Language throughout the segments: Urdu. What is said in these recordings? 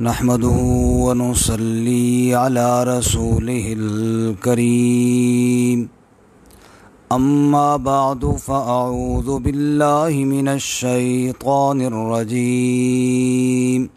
نحمده ونصلي على رسوله الكريم أما بعد فأعوذ بالله من الشيطان الرجيم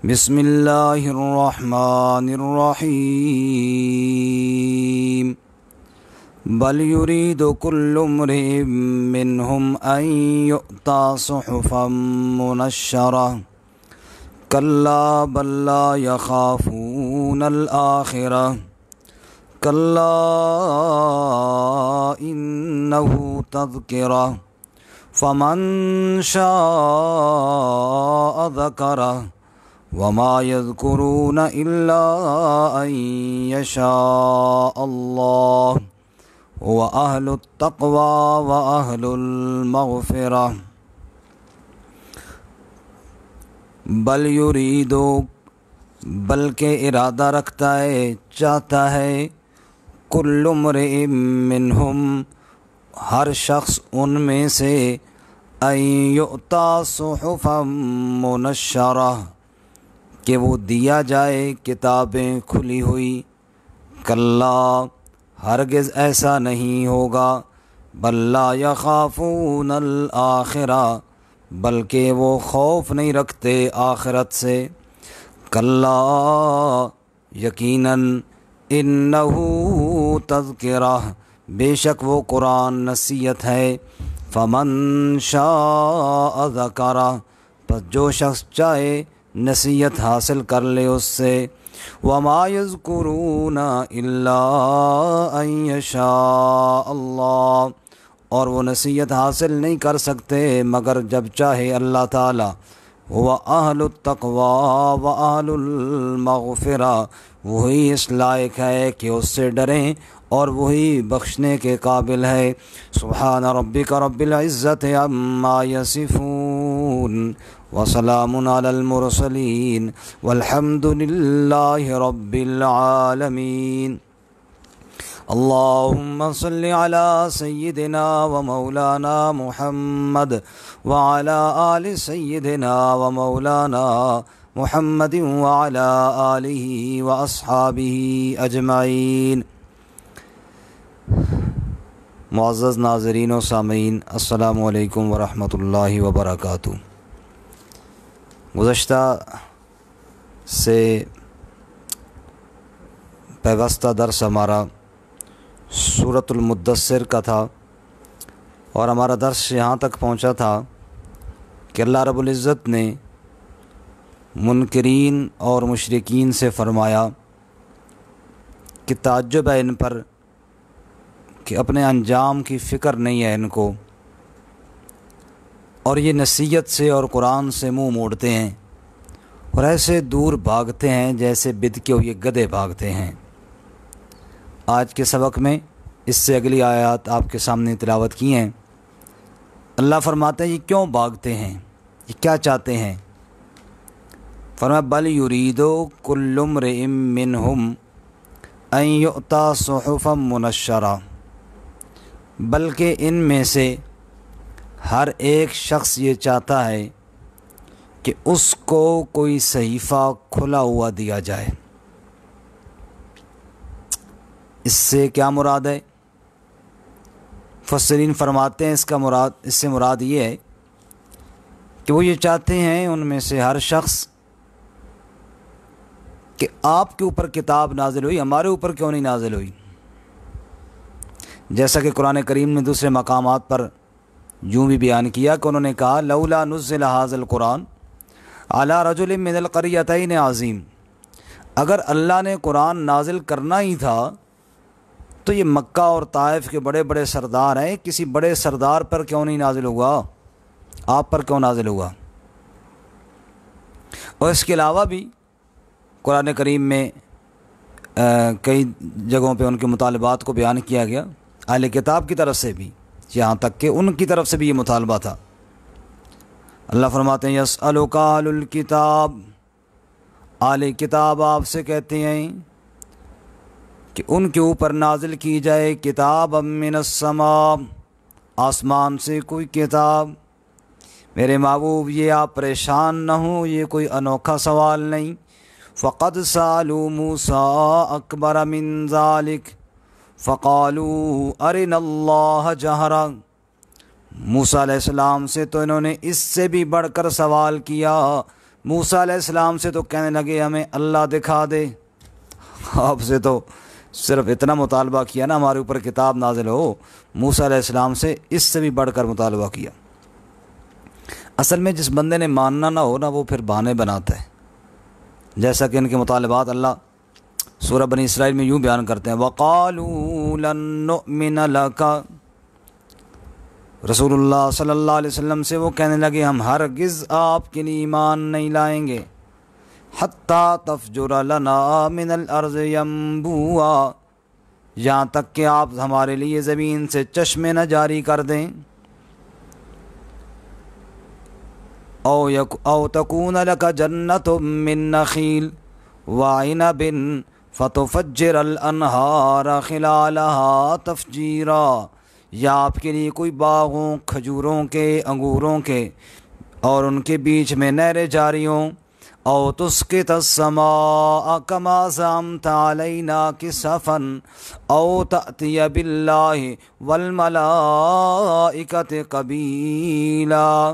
بسم الله الرحمن الرحيم بل يريد كل امرئ منهم أن يؤتى صحفا منشرة كلا بل لا يخافون الآخرة كلا إنه تذكرة فمن شاء ذكره وما يذكرون إلا أن يشاء الله وأهل التقوى وأهل المغفرة بل یریدو بلکہ ارادہ رکھتا ہے، چاہتا ہے، کل امرئ منہم ہر شخص ان میں سے، ان یؤتی صحفا منشرہ کہ وہ دیا جائے کتابیں کھلی ہوئی، کلا ہرگز ایسا نہیں ہوگا، بل لا یخافون الآخرہ بلکہ وہ خوف نہیں رکھتے آخرت سے، کلا یقیناً انہ تذکرہ بے شک وہ قرآن نصیحت ہے، فمن شاء ذکرہ پس جو شخص چاہے نصیحت حاصل کر لے اس سے، وما یذکرون الا ان یشاء اللہ اور وہ نصیحت حاصل نہیں کر سکتے مگر جب چاہے اللہ تعالی، وہ اہل التقوی و اہل المغفرہ وہی اس لائق ہے کہ اس سے ڈریں اور وہی بخشنے کے قابل ہے۔ سبحان ربک رب العزت عما یصفون وسلام علی المرسلین والحمد للہ رب العالمین۔ اللهم صل على سيدنا ومولانا محمد وعلى آل سيدنا ومولانا محمد وعلى آله وأصحابه أجمعين۔ معزز ناظرین و سامعین، السلام علیکم ورحمۃ اللہ وبرکاتہ۔ گزشتہ سے پیوستہ درس ہمارا سورۃ المدثر کا تھا، اور ہمارا درس یہاں تک پہنچا تھا کہ اللہ رب العزت نے منکرین اور مشرکین سے فرمایا کہ تعجب ہے ان پر کہ اپنے انجام کی فکر نہیں ہے ان کو، اور یہ نصیحت سے اور قرآن سے منہ موڑتے ہیں اور ایسے دور بھاگتے ہیں جیسے بدکے ہوئے گدھے بھاگتے ہیں۔ آج کے سبق میں اس سے اگلی آیات آپ کے سامنے تلاوت کی ہیں۔ اللہ فرماتے ہیں یہ کیوں بھاگتے ہیں، یہ کیا چاہتے ہیں؟ فرمایا بل یریدو کل امرئ منہم ان یؤتی صحفا منشرہ بلکہ ان میں سے ہر ایک شخص یہ چاہتا ہے کہ اس کو کوئی صحیفہ کھلا ہوا دیا جائے۔ اس سے کیا مراد ہے؟ مفسرین فرماتے ہیں اس سے مراد یہ ہے کہ وہ یہ چاہتے ہیں ان میں سے ہر شخص کہ آپ کے اوپر کتاب نازل ہوئی، ہمارے اوپر کیوں نہیں نازل ہوئی؟ جیسا کہ قرآن کریم نے دوسرے مقامات پر یوں بھی بیان کیا کہ انہوں نے کہا لولا نزل ھذا القرآن علی رجل من القریتین عظیم، اگر اللہ نے قرآن نازل کرنا ہی تھا تو یہ مکہ اور طائف کے بڑے بڑے سردار ہیں، کسی بڑے سردار پر کیوں نہیں نازل ہوا؟ آپ پر کیوں نازل ہوا؟ اور اس کے علاوہ بھی قرآن کریم میں کئی جگہوں پہ ان کے مطالبات کو بیان کیا گیا، اہل کتاب کی طرف سے بھی، یہاں تک کہ ان کی طرف سے بھی یہ مطالبہ تھا۔ اللہ فرماتے ہیں یسألک اہل الکتاب، اہل کتاب آپ سے کہتے ہیں کہ ان کے اوپر نازل کی جائے کتاب من السماء، آسمان سے کوئی کتاب، میرے محبوب یہ آپ پریشان نہ ہوں، یہ کوئی انوکھا سوال نہیں۔ فقد سالوا موسیٰ اکبر من ذالک فقالوا ارنا اللہ جہرا، موسیٰ علیہ السلام سے تو انہوں نے اس سے بھی بڑھ کر سوال کیا۔ موسیٰ علیہ السلام سے تو کہنے لگے ہمیں اللہ دکھا دے، آپ سے تو صرف اتنا مطالبہ کیا نا ہمارے اوپر کتاب نازل ہو، موسیٰ علیہ السلام سے اس سے بھی بڑھ کر مطالبہ کیا۔ اصل میں جس بندے نے ماننا نہ ہو نا وہ پھر بہانے بناتا ہے، جیسا کہ ان کے مطالبات اللہ سورہ بنی اسرائیل میں یوں بیان کرتے ہیں، وَقَالُوا لَن نُؤْمِنَ لَكَ، رسول اللہ صلی اللہ علیہ وسلم سے وہ کہنے لگے ہم ہرگز آپ کے لیے ایمان نہیں لائیں گے، حَتَّى تَفْجُرَ لَنَا مِنَ الْأَرْضِ يَنبُوعًا، یہاں تک کہ آپ ہمارے لیے زمین سے چشمے نہ جاری کر دیں، او تکون لک جنت من نخیل وعنب فتفجر الانہار خلالها تفجیرا، یا آپ کے لیے کوئی باغوں، کھجوروں کے، انگوروں کے اور ان کے بیچ میں نہریں جاری ہوں، او تسقط السماء کما زعمت علینا کسفا او تأتی باللہ والملائکۃ قبیلا،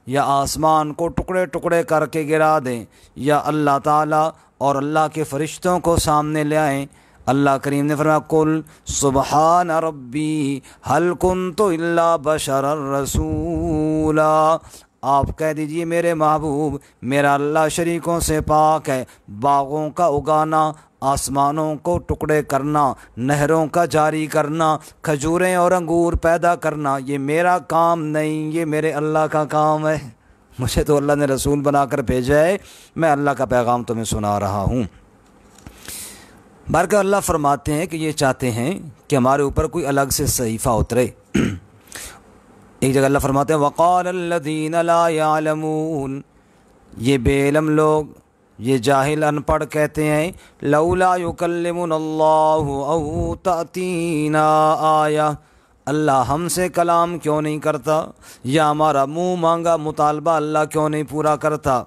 یا آسمان کو ٹکڑے ٹکڑے کر کے گرا دیں، یا اللہ تعالیٰ اور اللہ کے فرشتوں کو سامنے لے آئیں۔ اللہ کریم نے فرمایا قل سبحان ربی هل کنت الا بشرا رسولا، آپ کہہ دیجئے میرے محبوب میرا اللہ شریکوں سے پاک ہے، باغوں کا اگانا، آسمانوں کو ٹکڑے کرنا، نہروں کا جاری کرنا، کھجوریں اور انگور پیدا کرنا، یہ میرا کام نہیں، یہ میرے اللہ کا کام ہے، مجھے تو اللہ نے رسول بنا کر بھیجا ہے، میں اللہ کا پیغام تمہیں سنا رہا ہوں۔ بلکہ اللہ فرماتے ہیں کہ یہ چاہتے ہیں کہ ہمارے اوپر کوئی الگ سے صحیفہ اترے۔ ایک جگہ اللہ فرماتے ہیں وقال الذین لا یعلمون، یہ بے علم لوگ، یہ جاہل ان پڑھ کہتے ہیں لولا یکلمنا اللہ او تأتینا آیہ، اللہ ہم سے کلام کیوں نہیں کرتا، یا ہمارا منہ مانگا مطالبہ اللہ کیوں نہیں پورا کرتا۔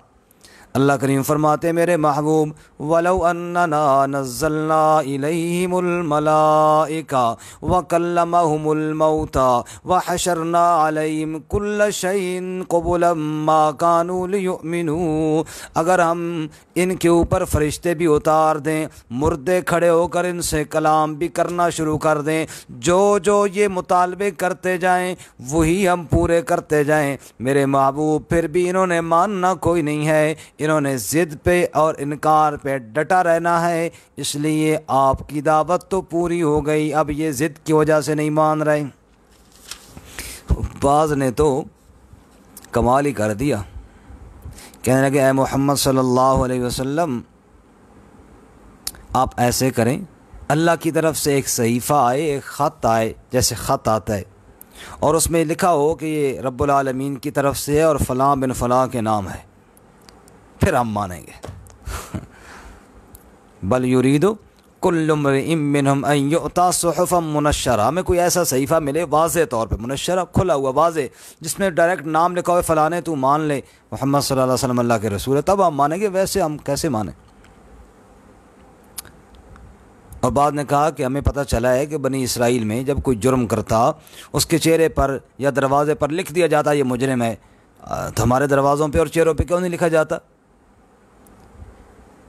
اللہ کریم فرماتے میرے محبوب وَلَوْ أَنَّنَا نَزَّلْنَا إِلَيْهِمُ الْمَلَائِكَةَ وَكَلَّمَهُمُ الْمَوْتَى وَحَشَرْنَا عَلَيْهِمْ كُلَّ شَيْءٍ قُبُلًا مَا كَانُوا لِيُؤْمِنُوا، اگر ہم ان کے اوپر فرشتے بھی اتار دیں، مردے کھڑے ہو کر ان سے کلام بھی کرنا شروع کر دیں، جو جو یہ مطالبے کرتے جائیں وہی ہم پورے کرتے جائیں، میرے محبوب پھر بھی انہوں نے ماننا کوئی نہیں ہے، انہوں نے ضد پہ اور انکار پہ ڈٹا رہنا ہے، اس لیے آپ کی دعوت تو پوری ہو گئی، اب یہ ضد کی وجہ سے نہیں مان رہے۔ بعض نے تو کمال ہی کر دیا، کہنے لگے اے محمد صلی اللہ علیہ وسلم آپ ایسے کریں، اللہ کی طرف سے ایک صحیفہ آئے، ایک خط آئے، جیسے خط آتا ہے اور اس میں لکھا ہو کہ یہ رب العالمین کی طرف سے ہے اور فلاں بن فلاں کے نام ہے، پھر ہم مانیں گے۔ بل یرید کل امرئ منہم ان یؤتی صحفا منشرہ، ہمیں کوئی ایسا صحیفہ ملے واضح طور پہ، منشرہ کھلا ہوا واضح، جس میں ڈائریکٹ نام لکھا ہوئے فلاں تو مان لے محمد صلی اللہ علیہ وسلم اللہ کے رسول ہے، تب ہم مانیں گے، ویسے ہم کیسے مانیں۔ اور بعد نے کہا کہ ہمیں پتہ چلا ہے کہ بنی اسرائیل میں جب کوئی جرم کرتا اس کے چہرے پر یا دروازے پر لکھ دیا جاتا یہ مجرم ہے، تو ہمارے دروازوں پہ اور چہروں پہ کیوں نہیں لکھا جاتا؟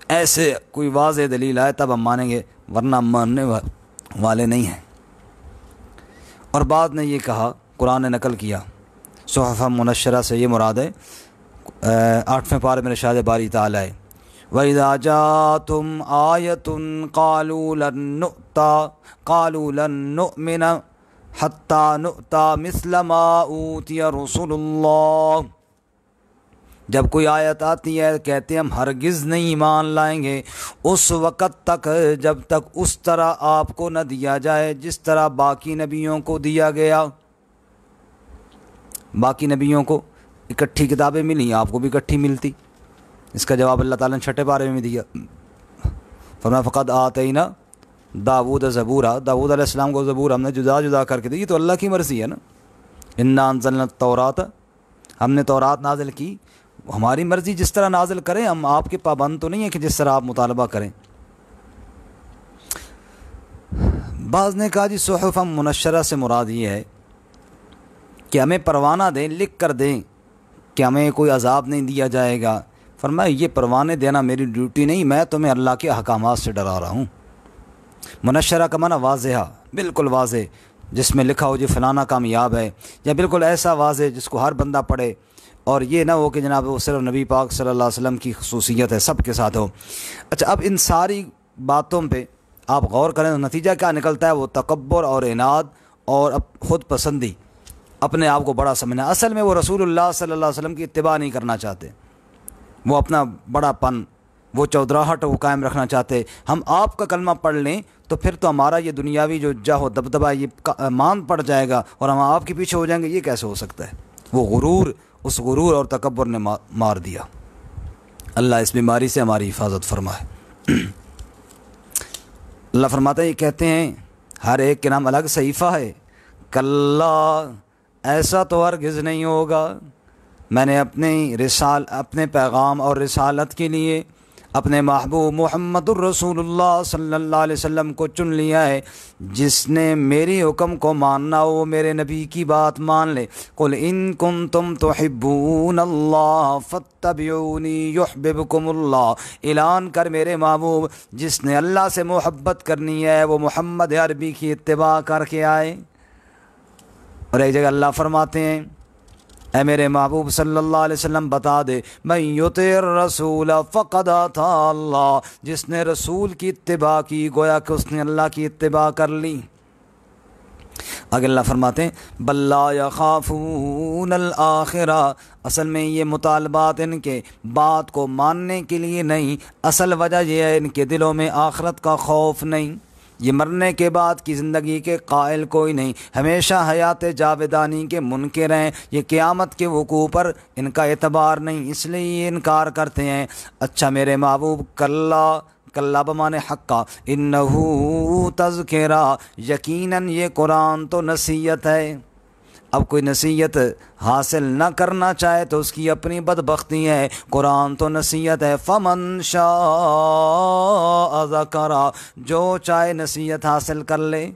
ایسے کوئی واضح دلیل آئے تب ہم مانیں گے، ورنہ ہم ماننے والے نہیں ہیں۔ اور بعد نے یہ کہا، قرآن نے نقل کیا، صحف منشرہ سے یہ مراد ہے 8ویں پارے میں ارشاد باری تعالیٰ ہے وَإِذَا جَاءَتْهُمْ آیَةٌ قَالُوا لَن نُؤْمِنَ حَتَّى نُؤْتَى مِثْلَ مَا أُوتِيَ رُسُلُ اللَّهِ، جب کوئی آیت آتی ہے کہتے ہیں ہم ہرگز نہیں ایمان لائیں گے اس وقت تک جب تک اس طرح آپ کو نہ دیا جائے جس طرح باقی نبیوں کو دیا گیا۔ باقی نبیوں کو اکٹھی کتابیں ملی، آپ کو بھی اکٹھی ملتی، اس کا جواب اللہ تعالیٰ نے 6 پارے میں دیا، فرمایا فقد آتینا داود زبورا، داود علیہ السلام کو زبور ہم نے جدا جدا کر کے دی، یہ تو اللہ کی مرضی ہے نا، انا انزلنا التوراۃ ہم نے تورات نازل کی، ہماری مرضی جس طرح نازل کریں، ہم آپ کے پابند تو نہیں ہیں کہ جس طرح آپ مطالبہ کریں۔ بعض نے کہا جی صحف منشرہ سے مراد یہ ہے کہ ہمیں پروانہ دیں، لکھ کر دیں کہ ہمیں کوئی عذاب نہیں دیا جائے گا۔ فرمایا یہ پروانے دینا میری ڈیوٹی نہیں، میں تمہیں اللہ کے احکامات سے ڈرا رہا ہوں۔ منشرہ کا معنی واضحہ، بالکل واضح، جس میں لکھا ہو جی فلانا کامیاب ہے، یا بالکل ایسا واضح جس کو ہر بندہ پڑھے، اور یہ نہ ہو کہ جناب وہ صرف نبی پاک صلی اللہ علیہ وسلم کی خصوصیت ہے، سب کے ساتھ ہو۔ اچھا، اب ان ساری باتوں پہ آپ غور کریں تو نتیجہ کیا نکلتا ہے؟ وہ تکبر اور عناد اور خود پسندی، اپنے آپ کو بڑا سمجھنا۔ اصل میں وہ رسول اللہ صلی اللہ علیہ وسلم کی اتباع نہیں کرنا چاہتے، وہ اپنا بڑا پن، وہ چودراہٹ وہ قائم رکھنا چاہتے۔ ہم آپ کا کلمہ پڑھ لیں تو پھر تو ہمارا یہ دنیاوی جو جاہ و دبدبہ یہ مان پڑ جائے گا اور ہم آپ کے پیچھے ہو جائیں گے، یہ کیسے ہو سکتا ہے؟ وہ غرور، اس غرور اور تکبر نے مار دیا۔ اللہ اس بیماری سے ہماری حفاظت فرمائے۔ اللہ فرماتا ہے، یہ کہتے ہیں ہر ایک کے نام الگ صحیفہ ہے، کلا ایسا تو ہرگز نہیں ہوگا، میں نے اپنے پیغام اور رسالت کے لیے اپنے محبوب محمد الرسول اللہ صلی اللہ علیہ وسلم کو چن لیا ہے۔ جس نے میری حکم کو ماننا وہ میرے نبی کی بات مان لے۔ قل ان کنتم تحبون اللہ فاتبعونی یحببکم اللہ، اعلان کر میرے محبوب جس نے اللہ سے محبت کرنی ہے وہ محمد عربی کی اتباع کر کے آئے۔ اور ایک جگہ اللہ فرماتے ہیں، اے میرے محبوب صلی اللہ علیہ وسلم بتا دے، من یطع الرسول فقد اطاع اللہ، جس نے رسول کی اتباع کی گویا کہ اس نے اللہ کی اتباع کر لی۔ آگے اللہ فرماتے ہیں، بل لا یخافون الآخرہ، اصل میں یہ مطالبات ان کے بات کو ماننے کے لیے نہیں، اصل وجہ یہ ہے ان کے دلوں میں آخرت کا خوف نہیں۔ یہ مرنے کے بعد کی زندگی کے قائل کوئی نہیں، ہمیشہ حیات جاودانی کے منکر ہیں، یہ قیامت کے وقوع پر ان کا اعتبار نہیں، اس لیے یہ انکار کرتے ہیں۔ اچھا میرے محبوب، کلا بمانے حقا، انہو تذکرہ، یقیناً یہ قرآن تو نصیحت ہے۔ اب کوئی نصیحت حاصل نہ کرنا چاہے تو اس کی اپنی بدبختی ہے، قرآن تو نصیحت ہے۔ فمن شاء ذکرہ، جو چاہے نصیحت حاصل کر لے۔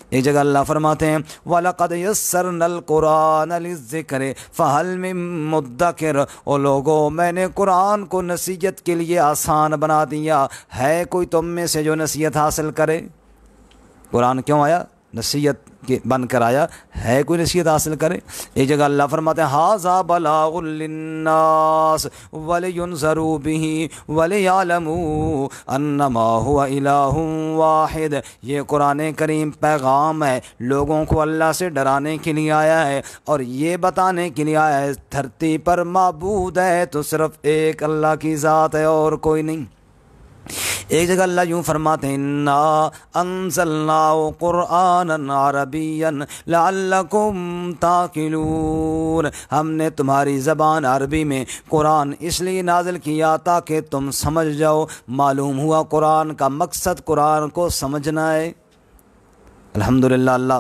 ایک جگہ اللہ فرماتے ہیں، وَلَقَدْ يَسَّرْنَا الْقُرْآنَ لِلذِّكْرِ فَهَلْ مِن مُدَّكِرٍ، او لوگوں میں نے قرآن کو نصیحت کے لیے آسان بنا دیا، ہے کوئی تم میں سے جو نصیحت حاصل کرے؟ قرآن کیوں آیا؟ نصیحت بن کر آیا، ہے کوئی نصیحت حاصل کرے؟ ایک جگہ اللہ فرماتے ہیں، ھذا بلاغ للناس ولینذروا به وليعلموا انما هو الہ واحد، یہ قرآن کریم پیغام ہے، لوگوں کو اللہ سے ڈرانے کے لیے آیا ہے اور یہ بتانے کے لیے آیا ہے دھرتی پر معبود ہے تو صرف ایک اللہ کی ذات ہے اور کوئی نہیں۔ ایک جگہ اللہ یوں فرماتے ہیں، انا انزلناه قرآنا عربیا لعلکم تعقلون، ہم نے تمہاری زبان عربی میں قرآن اس لیے نازل کیا تاکہ تم سمجھ جاؤ۔ معلوم ہوا قرآن کا مقصد قرآن کو سمجھنا ہے۔ الحمدللہ، اللہ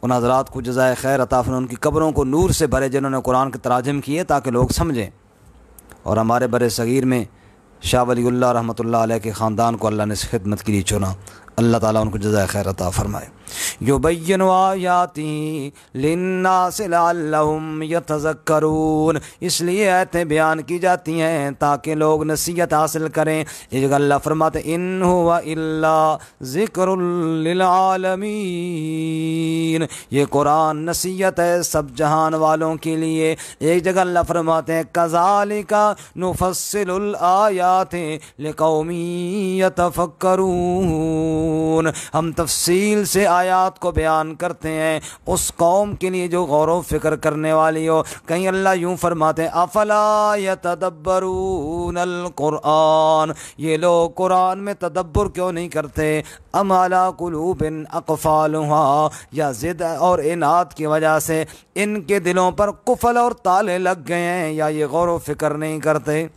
ان حضرات کو جزائے خیر عطا فرمائے، ان کی قبروں کو نور سے بھرے جنہوں نے قرآن کے تراجم کیے تاکہ لوگ سمجھیں۔ اور ہمارے بر صغیر میں شاہ ولی اللہ رحمۃ اللہ علیہ کے خاندان کو اللہ نے اس خدمت کے لیے چنا، اللہ تعالیٰ ان کو جزائے خیر عطا فرمائے۔ یبین آیاتی للناس لعلہم یتذکرون، اس لیے آیتیں بیان کی جاتی ہیں تاکہ لوگ نصیحت حاصل کریں۔ ایک جگہ اللہ فرماتے ہیں، ان ہوا الا ذکر للعالمین، یہ قرآن نصیحت ہے سب جہان والوں کے لیے۔ ایک جگہ اللہ فرماتے ہیں، کذالک نفصل الآیات لقوم یتفکرون، ہم تفصیل سے آیات کو بیان کرتے ہیں اس قوم کے لیے جو غور و فکر کرنے والی ہو۔ کہیں اللہ یوں فرماتے ہیں، افلا یتدبرون القرآن، یہ لوگ قرآن میں تدبر کیوں نہیں کرتے؟ ام علی قلوب اقفالها، یا ضد اور عناد کی وجہ سے ان کے دلوں پر قفل اور تالے لگ گئے ہیں، یا یہ غور و فکر نہیں کرتے؟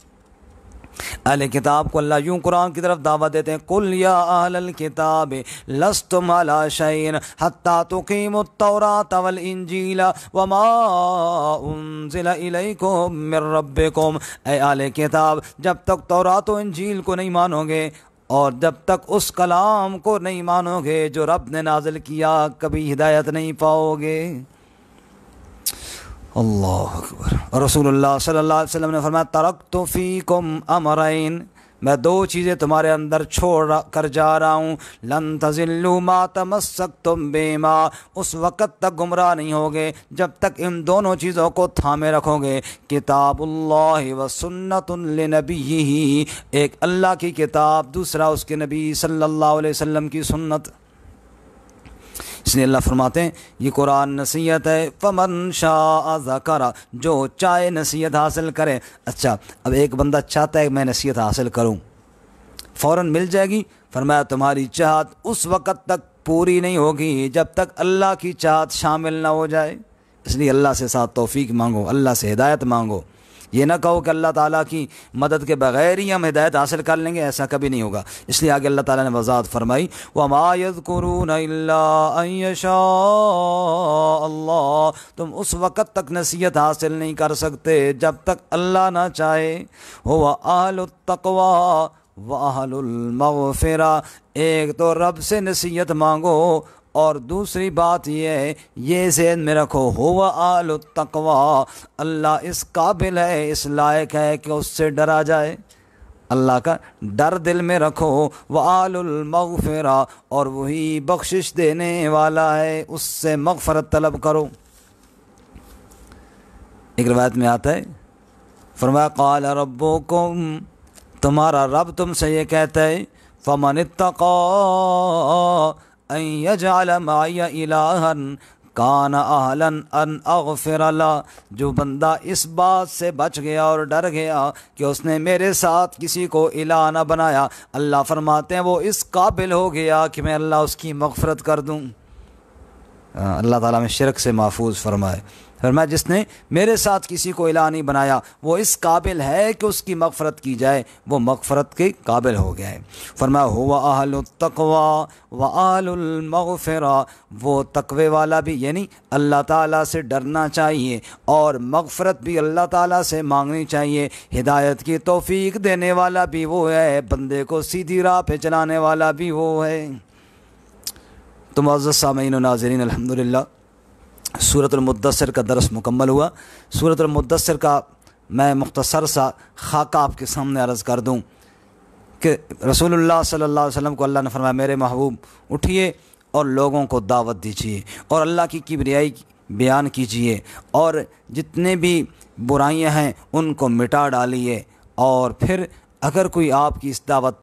اہل کتاب کو اللہ یوں قرآن کی طرف دعوت دیتے ہیں، قل یا اہل الکتاب لستم علی شیء حتی تقیموا التوراۃ والانجیل وما انزل الیکم من ربکم، اے اہل کتاب جب تک تورات و انجیل کو نہیں مانو گے اور جب تک اس کلام کو نہیں مانو گے جو رب نے نازل کیا، کبھی ہدایت نہیں پاؤ گے۔ اللہ اکبر۔ اور رسول اللہ صلی اللہ علیہ وسلم نے فرمایا ترکت فیکم امرین، میں دو چیزیں تمہارے اندر چھوڑ کر جا رہا ہوں، لن تضلوا ما تمسکتم بہما، اس وقت تک گمراہ نہیں ہوگے جب تک ان دونوں چیزوں کو تھامے رکھو گے، کتاب اللہ و سنت لنبیہ، ایک اللہ کی کتاب، دوسرا اس کے نبی صلی اللہ علیہ وسلم کی سنت۔ اس لیے اللہ فرماتے ہیں یہ قرآن نصیحت ہے، فمن شاء ذکر، جو چاہے نصیحت حاصل کرے۔ اچھا اب ایک بندہ چاہتا ہے کہ میں نصیحت حاصل کروں، فوراً مل جائے گی؟ فرمایا تمہاری چاہت اس وقت تک پوری نہیں ہوگی جب تک اللہ کی چاہت شامل نہ ہو جائے۔ اس لیے اللہ سے ساتھ توفیق مانگو، اللہ سے ہدایت مانگو، یہ نہ کہو کہ اللہ تعالیٰ کی مدد کے بغیر ہی ہم ہدایت حاصل کر لیں گے، ایسا کبھی نہیں ہوگا۔ اس لیے آگے اللہ تعالیٰ نے وضاحت فرمائی وَمَا يَذْكُرُونَ إِلَّا أَن يَشَاءَ اللَّهُ، تم اس وقت تک نصیحت حاصل نہیں کر سکتے جب تک اللہ نہ چاہے۔ هُوَ أَهْلُ التَّقْوَى وَأَهْلُ الْمَغْفِرَةِ، ایک تو رب سے نصیحت مانگو اور دوسری بات یہ ذہن میں رکھو ہوا اہل التقوی، اللہ اس قابل ہے، اس لائق ہے کہ اس سے ڈرا جائے، اللہ کا ڈر دل میں رکھو، وَآلُ الْمَغْفِرَةِ، اور وہی بخشش دینے والا ہے، اس سے مغفرت طلب کرو۔ ایک روایت میں آتا ہے فرمایا قال ربکم، تمہارا رب تم سے یہ کہتا ہے فَمَنِ اتَّقَىٰ ان یجعل معی الہا کان اہلا ان اغفر لہ، جو بندہ اس بات سے بچ گیا اور ڈر گیا کہ اس نے میرے ساتھ کسی کو الہ نہ بنایا، اللہ فرماتے ہیں وہ اس قابل ہو گیا کہ میں اللہ اس کی مغفرت کر دوں۔ اللہ تعالیٰ میں شرک سے محفوظ فرمائے۔ فرمایا جس نے میرے ساتھ کسی کو الہ نہیں بنایا وہ اس قابل ہے کہ اس کی مغفرت کی جائے، وہ مغفرت کے قابل ہو گیا ہے۔ فرمایا ہوا اہل التقوی و اہل المغفرہ، وہ تقوی والا بھی یعنی اللہ تعالیٰ سے ڈرنا چاہیے اور مغفرت بھی اللہ تعالیٰ سے مانگنی چاہیے، ہدایت کی توفیق دینے والا بھی وہ ہے، بندے کو سیدھی راہ پہ چلانے والا بھی وہ ہے۔ تو معزز سامعین و ناظرین، الحمدللہ سورۃ المدثر کا درس مکمل ہوا۔ سورۃ المدثر کا میں مختصر سا خاکہ آپ کے سامنے عرض کر دوں کہ رسول اللہ صلی اللہ علیہ وسلم کو اللہ نے فرمایا میرے محبوب اٹھیے اور لوگوں کو دعوت دیجیے اور اللہ کی کبریائی بیان کیجیے اور جتنے بھی برائیاں ہیں ان کو مٹا ڈالیے، اور پھر اگر کوئی آپ کی اس دعوت